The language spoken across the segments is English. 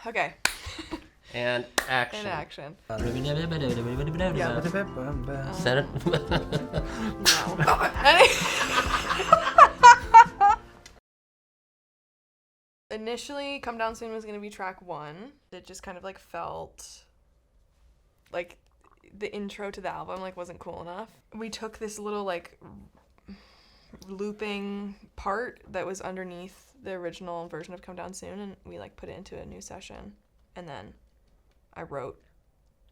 Okay. And action. And action. Yeah. Set it. No. Initially, Come Down Soon was going to be track 1. It just kind of like felt like the intro to the album like wasn't cool enough. We took this little like looping part that was underneath the original version of Come Down Soon, and we like put it into a new session, and then I wrote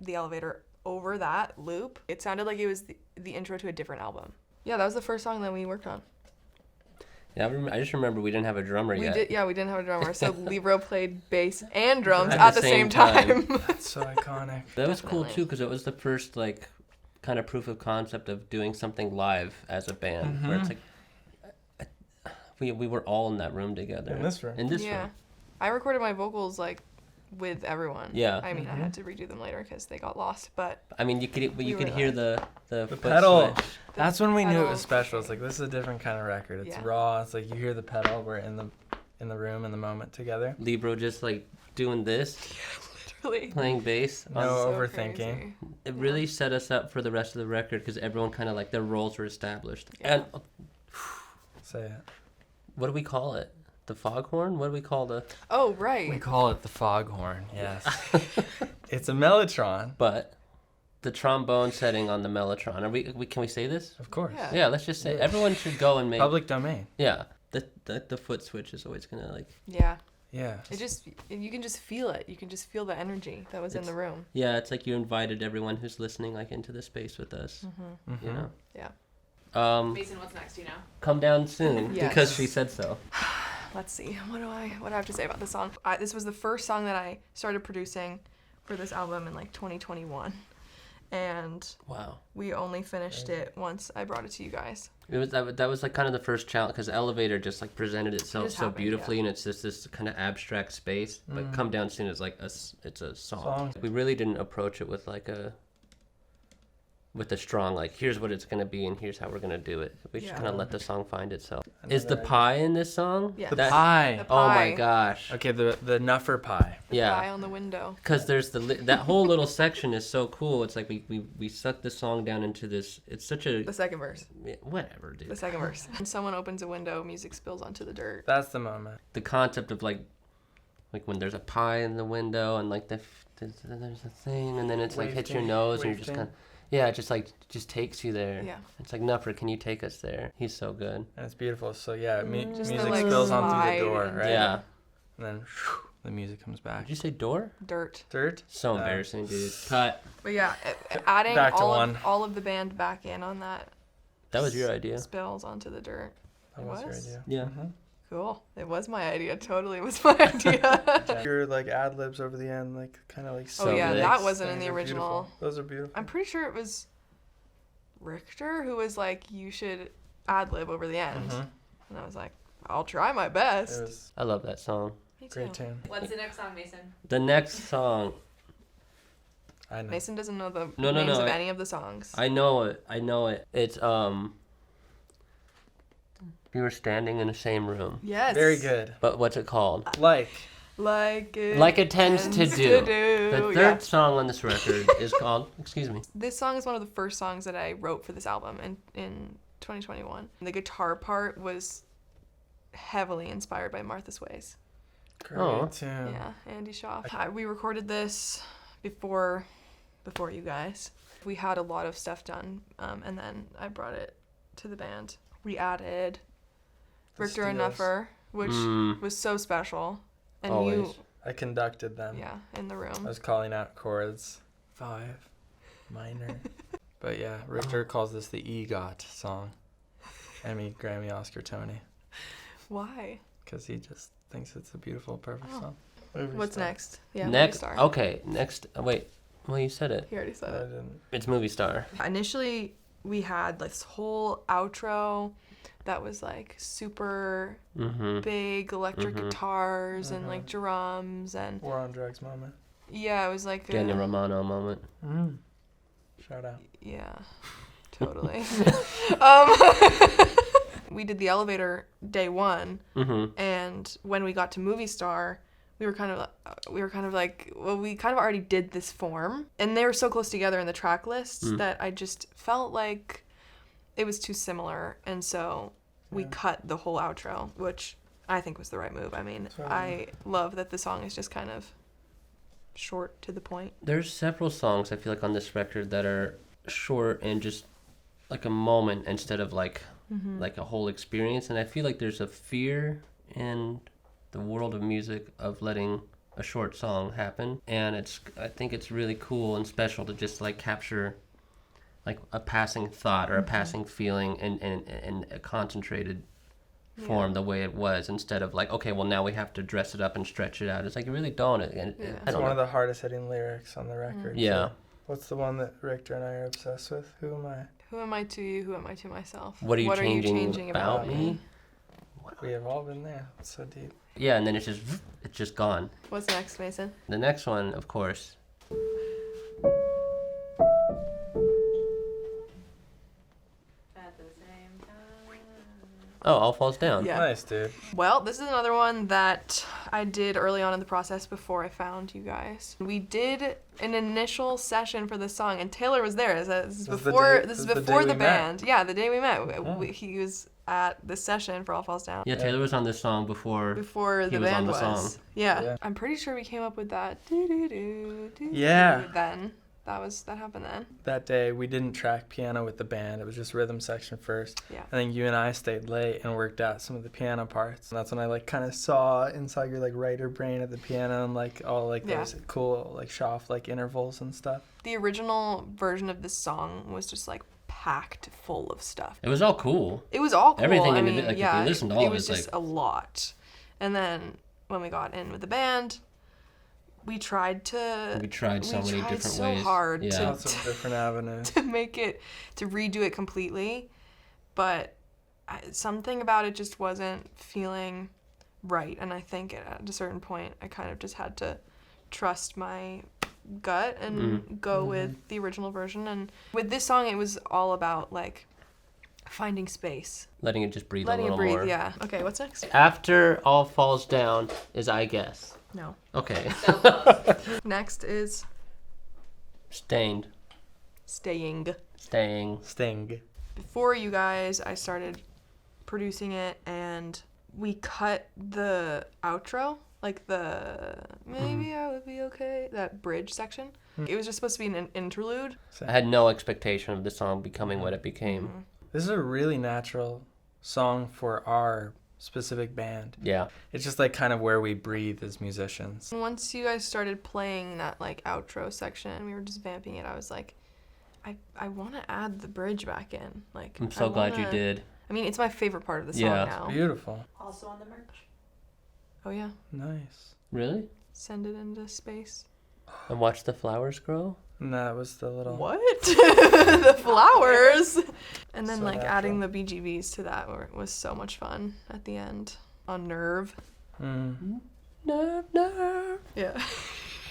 the elevator over that loop. It sounded like it was the intro to a different album. Yeah, that was the first song that we worked on. Yeah, I just remember we didn't have a drummer yet. We didn't have a drummer, so Libro played bass and drums at the same time. That's so iconic. That was cool too, because it was the first like kind of proof of concept of doing something live as a band, where it's like we were all in that room together. In this room. Yeah, I recorded my vocals like with everyone. Yeah. I mean, I had to redo them later because they got lost, but I mean, you could hear the foot pedal. switch. That's when we knew it was pedals. special. It's like, this is a different kind of record. It's raw. It's like you hear the pedal. We're in the room in the moment together. Libro just like doing this, literally playing bass. No overthinking. Crazy. It really set us up for the rest of the record because everyone kind of like their roles were established. And Say it. what do we call it? The foghorn? What do we call the? Oh, right. We call it the foghorn. Yes. It's a mellotron. But the trombone setting on the mellotron. Are we can we say this? Of course. Yeah. Yeah, let's just say everyone should go and make Public domain. Yeah. The foot switch is always gonna like Yeah. Yeah. You can just feel it. You can just feel the energy that was in the room. yeah, it's like you invited everyone who's listening like into the space with us. Mm-hmm. You know? Yeah. Mason, what's next? Do you know? Come Down Soon Yes. because she said so. Let's see. What do I have to say about this song? This was the first song that I started producing for this album in like 2021. And Wow. we only finished it once I brought it to you guys. It was that was like kind of the first challenge because Elevator just like presented itself just so happened, beautifully and it's just this kind of abstract space. But Come Down Soon is like it's a song. We really didn't approach it with like a strong like here's what it's gonna be and here's how we're gonna do it. We just kind of let the song find itself. Is the pie in this song? Yeah. The pie. The Oh my pie. gosh. Okay, the Nuffer pie. The Yeah. pie on the window. Because there's that whole little section is so cool. It's like we suck the song down into this. It's such a The second verse. whatever, dude. The second verse. When someone opens a window, music spills onto the dirt. That's the moment. The concept of like when there's a pie in the window and like there's a thing and then it's like hits your nose and you're just kind of it just takes you there. Yeah. It's like Nuffer, can you take us there? He's so good. And it's beautiful. So yeah, Just music the, like, spills on through slide the door, and- right? Yeah. And then the music comes back. Did you say door? Dirt. Dirt. So embarrassing, dude. Cut. But yeah, adding Back to one. all of the band back in on that That was your idea. spills onto the dirt. That was your idea. Yeah. Cool. It was my idea. Totally was my idea. Your like ad libs over the end, like kind of like. Oh yeah, licks. that wasn't in Those the are original. beautiful. Those are beautiful. I'm pretty sure it was Richter who was like, you should ad lib over the end. And I was like, I'll try my It best. was I love that song. Me too. great tune. What's the next song, Mason? The next song, I know. Mason doesn't know the No, names of I- any of the songs. I know it. It's we were standing in the same room. Yes. Very good. But what's it called? Like. Like it Tends to do. The third Yeah. song on this record is called, excuse me. This song is one of the first songs that I wrote for this album in 2021. The guitar part was heavily inspired by Martha's Ways. Great Oh. tune. Yeah, Andy Schaaf. We recorded this before you guys. We had a lot of stuff done, and then I brought it to the band. We added The Richter and Steels. Nuffer, which was so special. And Always. I conducted them. yeah, in the I room. was calling out chords. 5 minor. But yeah, Richter calls this the EGOT song. Emmy, Grammy, Oscar, Tony. Why? Because he just thinks it's a beautiful, perfect Oh. song. What's next? Yeah, Next, Movie Star. okay, next, wait, well you said it. He already said I it. didn't. It's Movie Star. Initially, we had this whole outro that was like super Mm-hmm. big electric guitars and like drums and War on Drugs moment. yeah, it was like Daniel Romano moment. Shout out. yeah, totally. We did the elevator day one, Mm-hmm. and when we got to Movie Star, we were kind of like, well, we kind of already did this form, and they were so close together in the track lists that I just felt like it was too similar, and so we cut the whole outro, which I think was the right move. I mean, I love that the song is just kind of short to the point. There's several songs I feel like on this record that are short and just like a moment instead of like a whole experience, and I feel like there's a fear in the world of music of letting a short song happen, and I think it's really cool and special to just like capture like a passing thought or a passing feeling in a concentrated form the way it was, instead of like, okay, well now we have to dress it up and stretch it out. It's like you really don't. It's one of the hardest hitting lyrics on the record. Yeah. So what's the one that Richter and I are obsessed with? Who am I? Who am I to you? Who am I to myself? What are you changing about me? Wow. We have all been there. It's so deep. Yeah, and then it's just gone. What's next, Mason? The next one, of course. At the same time. Oh, All Falls Down. Yeah. Nice, dude. Well, this is another one that I did early on in the process before I found you guys. We did an initial session for this song, and Taylor was there. This is before the band. Yeah, the day we met. He was at the session for All Falls Down. Yeah, Taylor was on this song before The was band on the was. song. Yeah. I'm pretty sure we came up with that. Yeah. Then. That happened then. That day, we didn't track piano with the band. It was just rhythm section first. Yeah. I think you and I stayed late and worked out some of the piano parts. And that's when I like kind of saw inside your like writer brain at the piano and like all like those cool like Schaff like intervals and stuff. The original version of this song was just like packed full of stuff. It was all cool. It was all cool. Everything I in mean, it, like, if you listen to all it of was it, just like- a lot. And then when we got in with the band, we tried so many different ways. hard Yeah. Lots of different avenues. to redo it completely, but something about it just wasn't feeling right. And I think at a certain point, I kind of just had to trust my gut and go with the original version. And with this song, it was all about like finding space, Letting it just breathe letting a it little breathe. more. Yeah. Okay, what's next? After All Falls Down is I Guess. No. Okay. Next is Stained. Staying. Sting. Before you guys, I started producing it, and we cut the outro, like the maybe I would be okay, that bridge section. It was just supposed to be an interlude. I had no expectation of the song becoming what it became. This is a really natural song for our specific band. Yeah. It's just like kind of where we breathe as musicians. Once you guys started playing that like outro section and we were just vamping it, I was like, I want to add the bridge back in. Like, I'm so glad you did. I mean, it's my favorite part of the song Yeah. now. Beautiful. Also on the merch. Oh yeah, Nice. Really? send it into space. And watch the flowers grow? And that was the little... What? The flowers. And then So like natural. adding the BGVs to that was so much fun at the end on Nerve. Mm. Nerve. Yeah.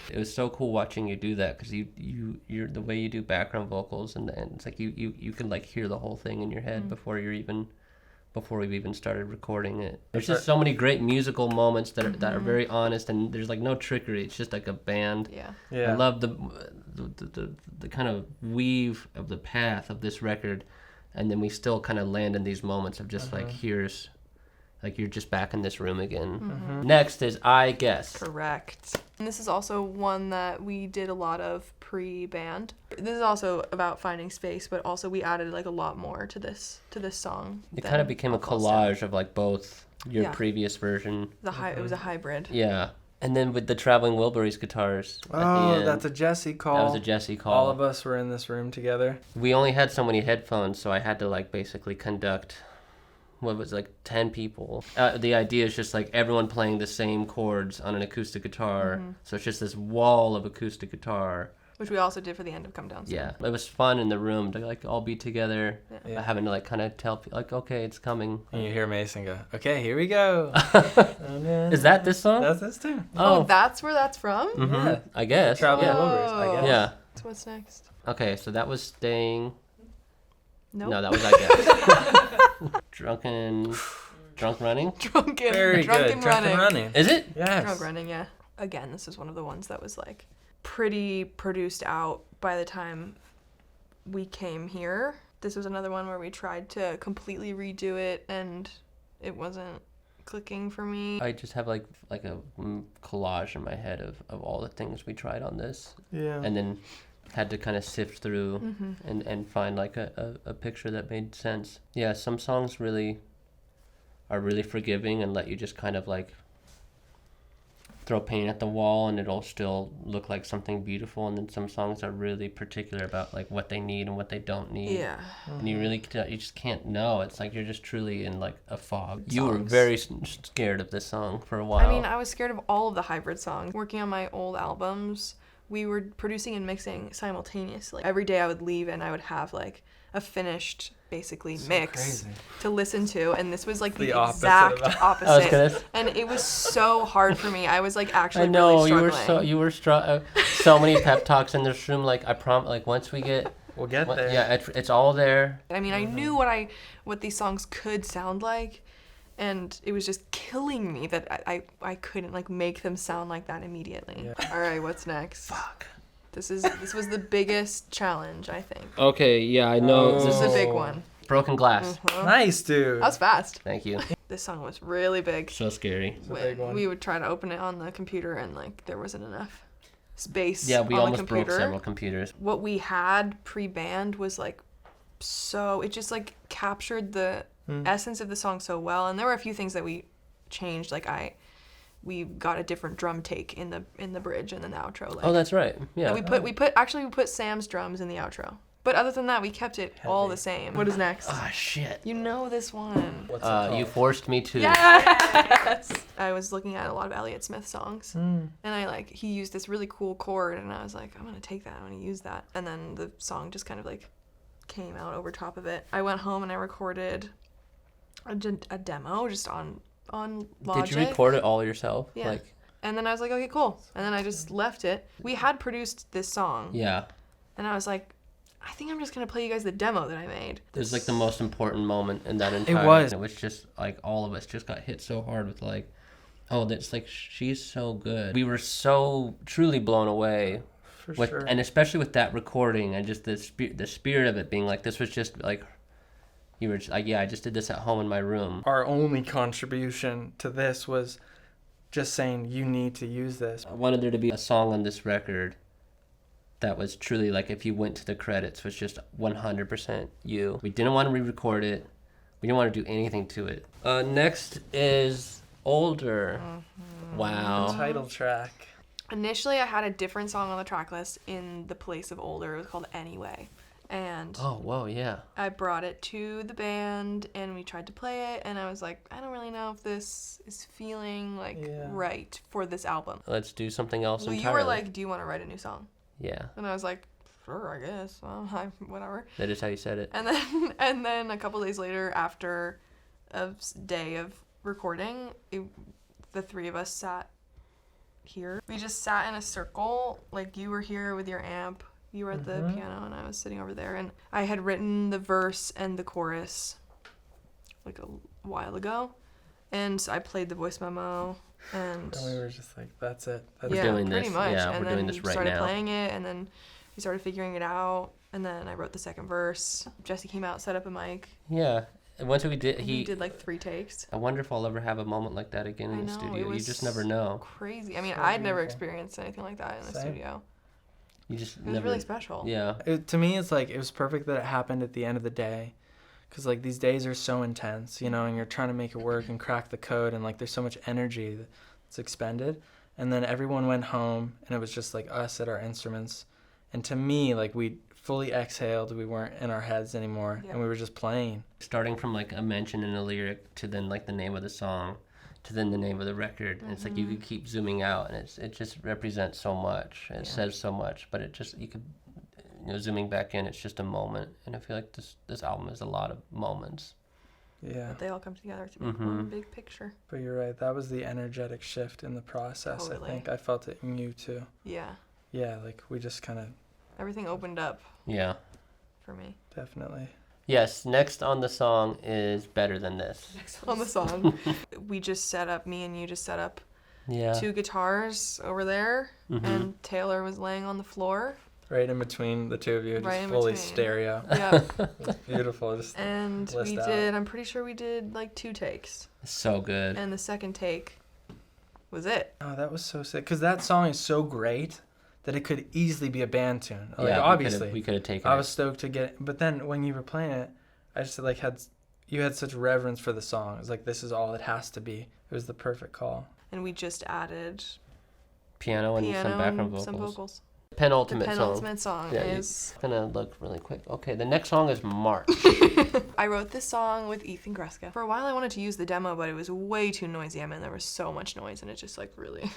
It was so cool watching you do that, because you're the way you do background vocals, and it's like you can like hear the whole thing in your head before we've even started recording it. There's just so many great musical moments that are very honest, and there's like no trickery. It's just like a band. Yeah. Yeah. I love the kind of weave of the path of this record, and then we still kind of land in these moments of just like here's, like you're just back in this room again. Next is I Guess. Correct. And this is also one that we did a lot of pre-band. This is also about finding space, but also we added like a lot more to this song. It than kind of became a All Falls Down. collage of like both your Yeah. previous version. It was a hybrid. Yeah. And then with the Traveling Wilburys guitars at the Oh, end. that's a Jesse call. That was a Jesse call. All of us were in this room together. We only had so many headphones, so I had to like basically conduct, what was it, like 10 people. The idea is just like everyone playing the same chords on an acoustic guitar. So it's just this wall of acoustic guitar. Which we also did for the end of Come Down Soon. Yeah, it was fun in the room to like all be together, Yeah. having to like kind of tell people like, okay, it's coming. And you hear Mason go, okay, here we go. Is that this song? That's this too. Oh, that's where that's from? Yeah. I guess. Traveling Yeah. Wilburys, I guess. Yeah. So what's next? Okay, so that was Staying. Nope. No, that was I Guess. Drunk running. Drunken Very Drunken good. Drunken running. Is it? Yes. Drunk running, yeah. again, this is one of the ones that was like pretty produced out by the time we came here. This was another one where we tried to completely redo it and it wasn't clicking for me. I just have like a collage in my head of all the things we tried on this. Yeah. And then had to kind of sift through and find like a picture that made sense. Yeah, some songs are really forgiving and let you just kind of like throw paint at the wall and it'll still look like something beautiful. And then some songs are really particular about like what they need and what they don't need. Yeah. And you just can't know. It's like you're just truly in like a fog. You were Songs. very scared of this song for a while. I mean, I was scared of all of the hybrid songs. Working on my old albums, we were producing and mixing simultaneously. Every day I would leave and I would have like a finished, basically, mix to listen to. And this was like the exact opposite. And it was so hard for me. I was like actually really struggling. you were so many pep talks in this room. Like I promise, like once we get, we'll get there. Yeah, it's all there. I mean, I knew what these songs could sound like. And it was just killing me that I couldn't like make them sound like that immediately. Yeah. All right, what's next? Fuck. This was the biggest challenge, I think. Okay, yeah, I know. This is a big one. Broken Glass. Nice, dude. That was fast. Thank you. This song was really big. So scary. It's a big one. We would try to open it on the computer and like there wasn't enough space. Yeah, we on almost the computer. broke several computers. What we had pre-band was like so, it just like captured the essence of the song so well. And there were a few things that we changed. Like we got a different drum take in the bridge and then the outro. Like, Oh, that's right. Yeah. and we put Sam's drums in the outro. But other than that, we kept it all the same. What is next? Ah, shit. You know this one. What's it called? You forced me to. Yes. I was looking at a lot of Elliott Smith songs, and he used this really cool chord, and I was like, I'm gonna take that, I'm gonna use that, and then the song just kind of like came out over top of it. I went home and I recorded a demo just on Logic. Did you record it all yourself? Yeah. And then I was like, okay, cool. And then I just left it. We had produced this song. Yeah. And I was like, I think I'm just going to play you guys the demo that I made. It was like the most important moment in that entire. It was. It was just like all of us just got hit so hard with like, oh, that's like, she's so good. We were so truly blown away. For with, sure. And especially with that recording and just the spirit of it being like, this was just like, you were just like, yeah, I just did this at home in my room. Our only contribution to this was just saying, you need to use this. I wanted there to be a song on this record that was truly like, if you went to the credits, was just 100% you. We didn't want to re-record it. We didn't want to do anything to it. Next is Older. Wow. The title track. Initially, I had a different song on the track list in the place of Older. It was called Anyway. And Oh, whoa, yeah. I brought it to the band and we tried to play it, and I was like, I don't really know if this is feeling right for this album. Let's do something else Well, entirely. you were like, do you want to write a new song? Yeah. And I was like, sure, I guess. Well, whatever. That is how you said it. And then a couple days later, after a day of recording, the three of us sat here. We just sat in a circle. Like, you were here with your amp. You were at the piano, and I was sitting over there. And I had written the verse and the chorus like a while ago. And so I played the voice memo. And we were just like, that's it. That's We're doing pretty this. much. Yeah, and we're then doing this we right started now. playing it, and then we started figuring it out. And then I wrote the second verse. Jesse came out, set up a mic. Yeah. And once we did, He did like 3 takes. I wonder if I'll ever have a moment like that again in the studio. You just never know. Crazy. I mean, So I'd never beautiful. experienced anything like that in the Same. studio. You just It was never. really special. Yeah. To me, it's like, it was perfect that it happened at the end of the day. Because, like, these days are so intense, you know, and you're trying to make it work and crack the code, and, like, there's so much energy that's expended. And then everyone went home, and it was just, like, us at our instruments. And to me, like, we fully exhaled. We weren't in our heads anymore, Yeah. and we were just playing. Starting from like a mention in a lyric to then like the name of the song to then the name of the record. And it's like you could keep zooming out, and it just represents so much. And it says so much, but it just, you could, zooming back in, it's just a moment. And I feel like this album is a lot of moments. Yeah. But they all come together to make one big picture. But you're right. That was the energetic shift in the process, Totally. I think. I felt it in you, too. Yeah. Yeah, like, we just kind of, Everything opened up Yeah. for me. definitely. Yes, next on the song is Better Than This. On the song. We just set up, me and you just set up Yeah. 2 guitars over there, Mhm. and Taylor was laying on the floor. Right in between the two of you, Right just in fully between. stereo. Yeah. It's beautiful. Just And blissed we out. did, I'm pretty sure we did like 2 takes. So good. And the second take was it. Oh, that was so sick. Because that song is so great that it could easily be a band tune. Like, yeah, obviously. we could have taken I it. was stoked to get it. But then when you were playing it, I just like you had such reverence for the song. It was like, this is all it has to be. It was the perfect call. And we just added piano and some background vocals. some vocals. Penultimate The song. penultimate song Yeah, is... I'm gonna look really quick. Okay, the next song is March. I wrote this song with Ethan Greska. For a while I wanted to use the demo, but it was way too noisy. I mean, there was so much noise and it just like really,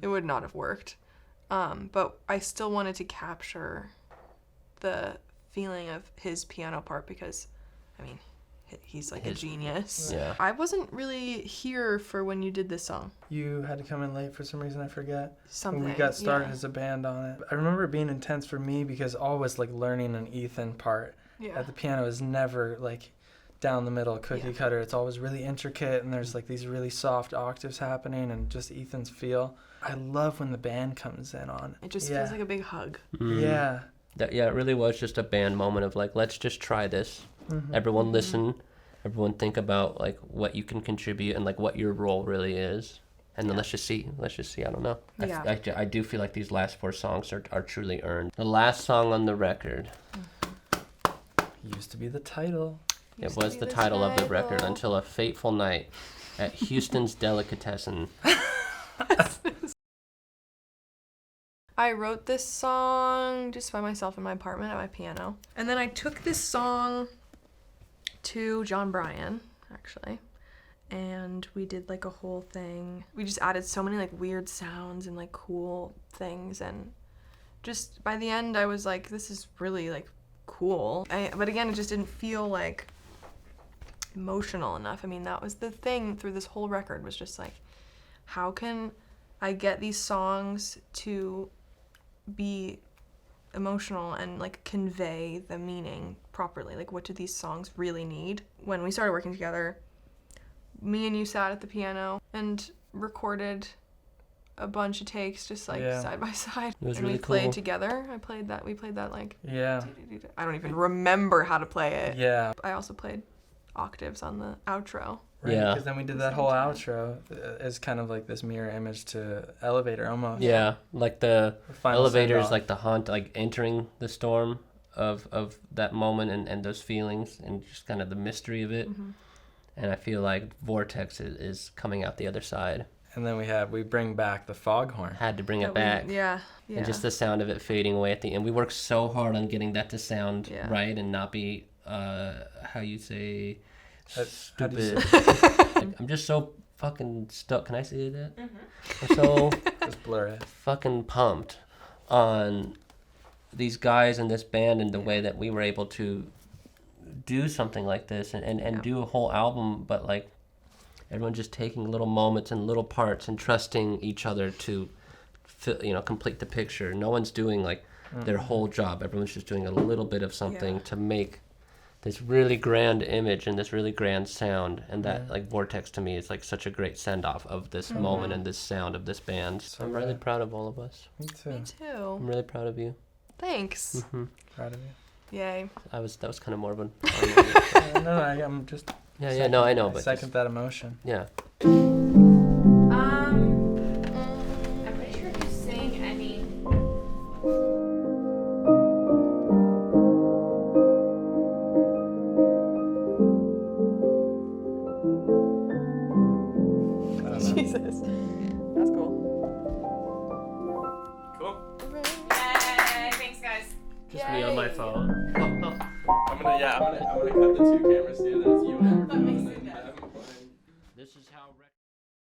it would not have worked. But I still wanted to capture the feeling of his piano part because, I mean, he's like a genius. Yeah. I wasn't really here for when you did this song. You had to come in late for some reason, I forget. Something. When we got started yeah. as a band on it. I remember it being intense for me because always like learning an Ethan part Yeah. at the piano is never like down the middle cookie Yeah. cutter. It's always really intricate and there's like these really soft octaves happening and just Ethan's feel. I love when the band comes in on it. It just yeah. feels like a big hug. Yeah. Yeah, it really was just a band moment of like, let's just try this. Mhm. Everyone listen. Everyone think about like what you can contribute and like what your role really is. And then let's just see. I don't know. Yeah. I do feel like these last 4 songs are truly earned. The last song on the record, Used to be the title. it was the title of the record, Until a Fateful Night at Houston's Delicatessen. I wrote this song just by myself in my apartment at my piano. And then I took this song to John Bryan, actually. And we did like a whole thing. We just added so many like weird sounds and like cool things. And just by the end, I was like, this is really like cool. But again, it just didn't feel like emotional enough. I mean, that was the thing through this whole record was just like, how can I get these songs to be emotional and like convey the meaning properly? Like, what do these songs really need? When we started working together, me and you sat at the piano and recorded a bunch of takes just like side by side. It was and really we played cool. together. We played that like Yeah. I don't even remember how to play it. Yeah. I also played octaves on the outro. Right, Yeah. because then we did that whole outro as kind of like this mirror image to Elevator almost. Yeah, like the Final elevator is send-off. like the haunt, like entering the storm of that moment and those feelings and just kind of the mystery of it. And I feel like Vortex is coming out the other side. And then we bring back the foghorn. Had to bring it That back. Yeah. And just the sound of it fading away at the end. We worked so hard on getting that to sound Yeah. right and not be, how you say, How do you stupid. Like, I'm just so fucking stuck. Can I say that? I'm so Just blur it. fucking pumped on these guys in this band and the way that we were able to do something like this and do a whole album, but like everyone just taking little moments and little parts and trusting each other to complete the picture. No one's doing like their whole job. Everyone's just doing a little bit of something to make this really grand image and this really grand sound. And that like Vortex to me is like such a great send off of this moment and this sound of this band. So I'm really rad. proud of all of us. Me too. Me too. I'm really proud of you. Thanks. Proud of you. Yay. That was kind of more of an No, I'm just. no, I know, but second just, that emotion. yeah. I'm pretty sure if you sing any. Jesus. That's cool. Cool. Yay! Thanks, guys. Just me on my phone. I'm gonna cut the 2 cameras here. That's you and That makes and it then good. Adam playing. This is how.